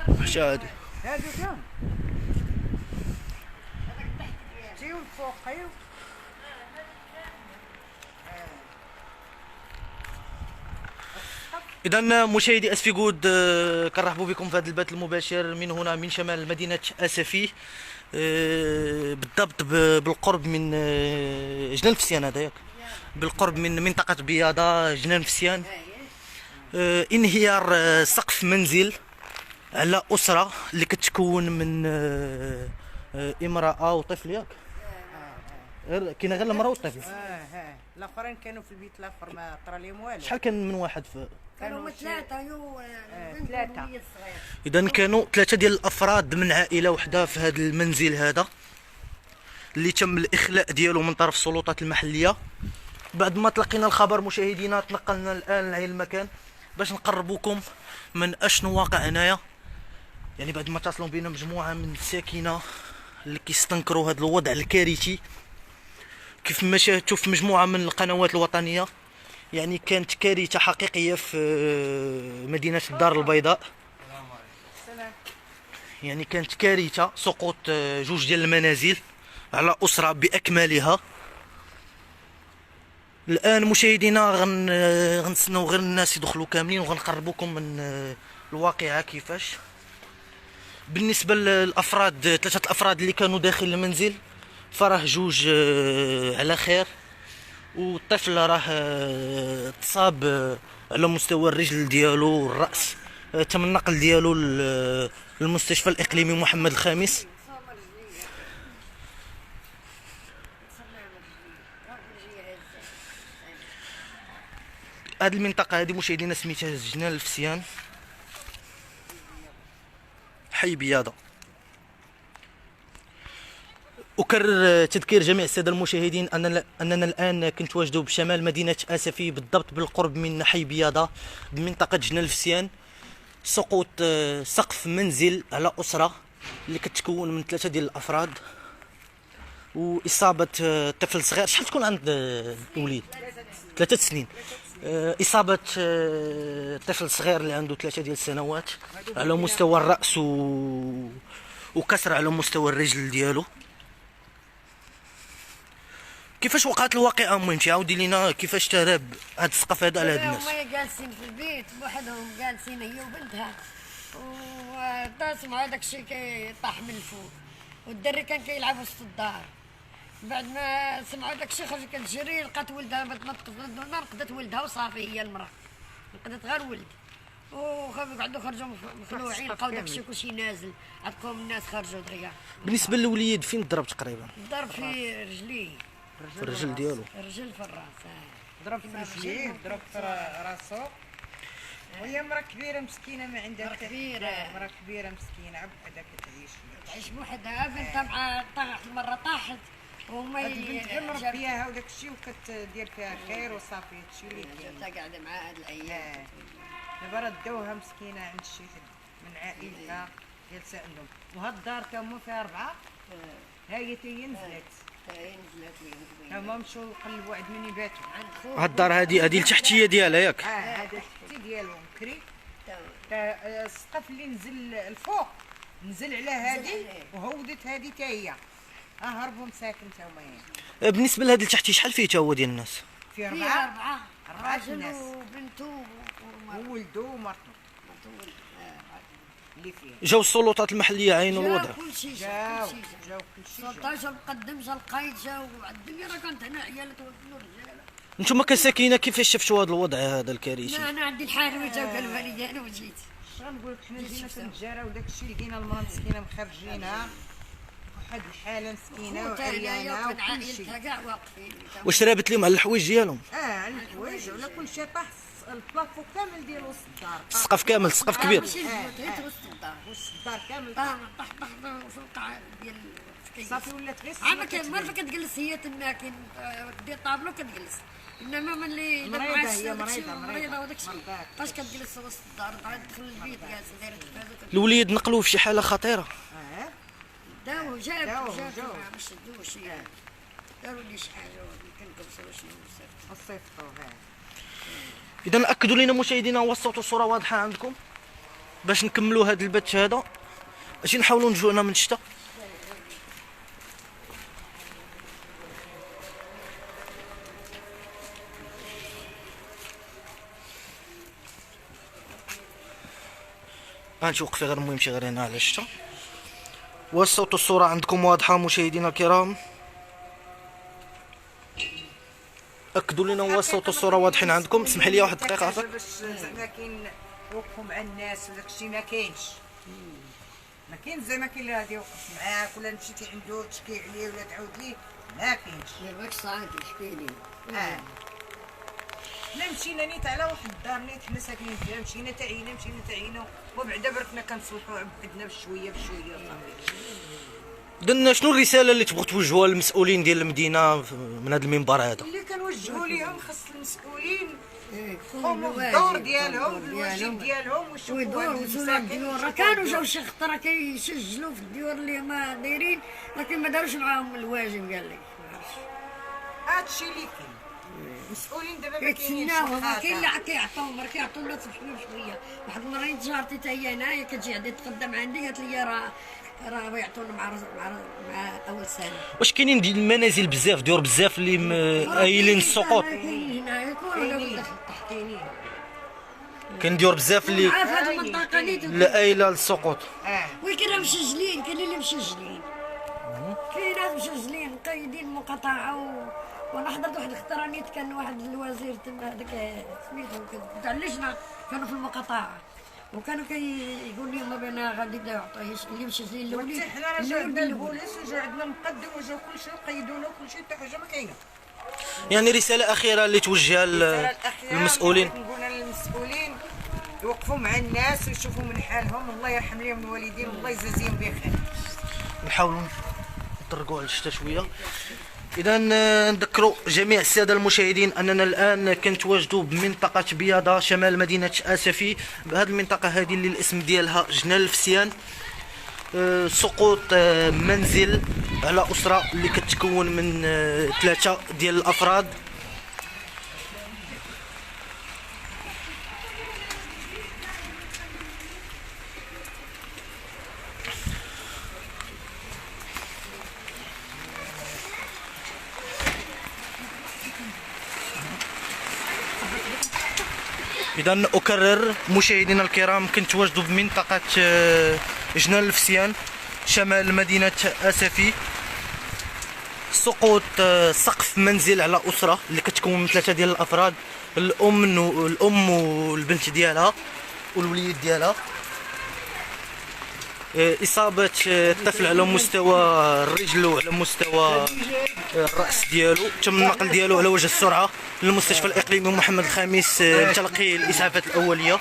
واش هادي هادو كام تيو الفوق ايوا اذا مشاهدي اسفي جود، كنرحبوا بكم في هذا البث المباشر من هنا من شمال مدينه اسفي، بالضبط بالقرب من جنان فسيان. هذا ياك بالقرب من منطقه بياضه جنان فسيان. انهيار سقف منزل على اسره اللي كتكون من امراه وطفل. ياك كاينه غير المراه والطفل. الاخرين كانوا في البيت، الاخر ما طرا لهم والو. شحال كان من واحد في كانوا ثلاثة ثلاثة. اذا كانوا ثلاثه ديال الافراد من عائله وحده في هذا المنزل هذا اللي تم الاخلاء ديالو من طرف السلطات المحليه. بعد ما تلقينا الخبر مشاهدينا تنقلنا الان لهذا المكان باش نقربوكم من اشنو واقع هنايا. يعني بعد ما اتصلوا بنا مجموعه من الساكنه اللي كيستنكروا هذا الوضع الكارثي كيف ما شاهدتوا في مجموعه من القنوات الوطنيه. يعني كانت كارثه حقيقيه في مدينه الدار البيضاء. يعني كانت كارثه سقوط جوج ديال المنازل على اسره باكملها. الان مشاهدينا غنستناو غير الناس يدخلوا كاملين وغنقربوكم من الواقعه كيفاش. بالنسبه للافراد، ثلاثه الافراد اللي كانوا داخل المنزل فراه جوج على خير، والطفل راه تصاب على مستوى الرجل ديالو والراس. تم النقل ديالو للمستشفى الاقليمي محمد الخامس. هذه المنطقه هذه مشاهدينا سميتها جنان الفسيان، حي بياضه. أكرر تذكير جميع السادة المشاهدين أننا الآن كنتواجدوا بشمال مدينة آسفي، بالضبط بالقرب من حي بياضة بمنطقة جنان الفسيان. سقوط سقف منزل على أسرة اللي كتكون من ثلاثة ديال الأفراد، وإصابة طفل صغير. شحال تكون عند الوليد؟ 3 سنين. إصابة طفل صغير اللي عنده 3 ديال السنوات على مستوى الرأس وكسر على مستوى الرجل ديالو. كيفاش وقعت الواقعه؟ المهم عاودي لينا كيفاش تهرب هذا السقف هذا على هاد الناس. هما جالسين في البيت بوحدهم، جالسين هي وبنتها، وسمعوا داك الشيء كيطيح من الفوق، والدري كان كيلعب وسط الدار. بعد ما سمعوا داك الشيء خرجت كتجري، لقات ولدها نقدت ولدها وصافي. هي المراه نقدت غير ولد، وخافوا قعدوا خرجوا مخلوعين، لقاو داك الشيء كلشي نازل. عندكم الناس خرجوا دغيا. بالنسبه للوليد فين ضرب تقريبا؟ ضرب في رجليه، في الرجل ديالو، الرجل في الراس. ضرب في رجليه، ضرب في راسو. وهي مرا كبيره مسكينه ما عندها مرا كبيرة. مرا كبيره مسكينه بوحدها كتعيش. تعيش بوحدها. بنتها مع طاحت مرة طاحت وهما البنت غير مربياها وداك الشيء وكتدير فيها خير وصافي. هادشي اللي كاين. تا قاعده معاها هاد الايام. دابا راه داوها مسكينه عند شي من عائلتها جالسه عندهم. وهاد الدار كامل فيها 4. ها هي تا هي نزلت. هما مشاو قلبوا عند من يباتوا. هاد الدار هذه التحتيه ديالها ياك؟ هذا التحتي ديالهم كري. السقف اللي نزل الفوق نزل على هذه وهودت هذه تا هي. هربوا مساكن تا هما. بالنسبه لهذا التحتي شحال فيه تا هو ديال الناس؟ فيه 4 راجل راجل وبنته وولده ومرته اللي فيه. جاو السلطات المحليه عينوا الوضع؟ كلشي جاو كلشي. السلطه جا المقدم جا القايد جا، الدنيا راه كانت هنا عيالات وولدوا رجاله. نتوما كساكنه كيفاش شفتوا هذا الوضع هذا الكارثي؟ انا عندي الحانوت جا قالوا لي ديالو وجيت. غنقول لك حنا جينا تنتجارى وداك الشيء لقينا المراه مسكينه مخرجينها واحد الحاله مسكينه وعريانه وكلشي. كاع واقفين. واش رابت لهم على الحوايج ديالهم؟ على الحوايج ولا كلشي طاح. البلافو كامل ديال وسط الدار. السقف كامل، السقف كبير. ماشي البيوت، غير وسط الدار. وسط الدار كامل طاح فوق ديال صافي ولات غير عما كان مرة كتجلس هي تما كاين دير طابلو كتجلس، انما ملي مريضة هي مريضة مريضة وداك الشيء فاش كتجلس وسط الدار بغات تدخل البيت جالسة دايرة التلفازة. الوليد نقلوه في شي حاله خطيره. داوه جاب جاو. ما شدوش، داروا لي شي حاجة كنكبسوا شنو الصيفطو. اذا اكدوا لنا مشاهدينا، هو الصوت والصوره واضحه عندكم باش نكملوا هذا البث هذا. اجي نحاولوا نجوا هنا من الشتا. غنوقف غير المهم شي غير هنا على الشتا. والصوت والصوره عندكم واضحه مشاهدينا الكرام، اكدوا لنا هو الصوت والصوره واضحين عندكم. اسمح لي واحد الدقيقه عافاك. باش زعما كاين يوقفوا مع الناس وداك الشيء ما كاينش. ما كاين زعما كاين اللي غادي يوقف معاك ولا مشيتي عنده تشكي عليه ولا تعاود ليه، ما كاينش. دابا صعيب يشكي لي. حنا مشينا نيت على واحد الدار نيت حنا ساكنين فيها، مشينا تعينا وبعدا بركنا كنصلحوا بعدنا بشويه صافي. اذا شنو الرساله اللي تبغوا توجهوها للمسؤولين ديال المدينه من هذا المنبر هذا؟ اللي كنوجهوا ليهم خاص المسؤولين يقوموا يقوموا بالدور ديالهم بالواجب ديالهم ويشوفوا ويدوروا هاد وصولات المساكن الديور. راه كانوا جاو شي خطره راه كيسجلوا في الديور اللي هما دايرين، لكن ما داروش معاهم الواجب. قال لك هادشي اللي كاين. المسؤولين دابا ما كاينينش. كيتسناو، كاين اللي كيعطيوهم، راه كيعطيو الناس بشويه. واحد المره جارتي حتى هي هنايا كتجي عندي تقدم عندي قالت لي راه يعطونا مع اول سنه. واش كاينين ديال المنازل بزاف ديور بزاف اللي قايلين السقوط؟ كاين هنايا كاين كاينين كاين ديور بزاف اللي في هذه المنطقه نيت لا قايله للسقوط. ولكن راه مسجلين، كاين اللي مسجلين، كاين ناس مسجلين مقيدين مقاطعه وانا حضرت واحد الخطره نيت كان واحد الوزير تما هذاك سميتو تاع اللجنه كانوا في المقاطعه وكانوا كيقول لهم بان غادي يعطوا اللي مسجلين الاولين. حنا راه جا عندنا البوليس وجا عندنا مقدم وجا كلشي وقيدونا وكلشي حتى حاجه ما كاينه. يعني رساله اخيره اللي توجهها للمسؤولين؟ نقولها للمسؤولين يوقفوا مع الناس ويشوفوا من حالهم، الله يرحم لهم الوالدين والله يجازيهم بخير. نحاولوا نطرقوا على الشتا شويه. اذا نذكروا جميع الساده المشاهدين اننا الان كنتواجدوا بمنطقه بياضه شمال مدينه اسفي. بهذه المنطقه هذه اللي الاسم ديالها جنال الفسيان. سقوط منزل على اسره اللي كتكون من 3 ديال الافراد. إذا أكرر مشاهدينا الكرام، كنتواجدوا بمنطقة جنال الفسيان شمال مدينة أسفي. سقوط سقف منزل على أسرة اللي كتكون من 3 ديال الأفراد، الأم والبنت ديالها والوليد ديالها. إصابة الطفل على مستوى الرجل وعلى مستوى الرأس ديالو. تم النقل ديالو على وجه السرعة للمستشفى الإقليمي محمد الخامس لتلقي الإسعافات الأولية.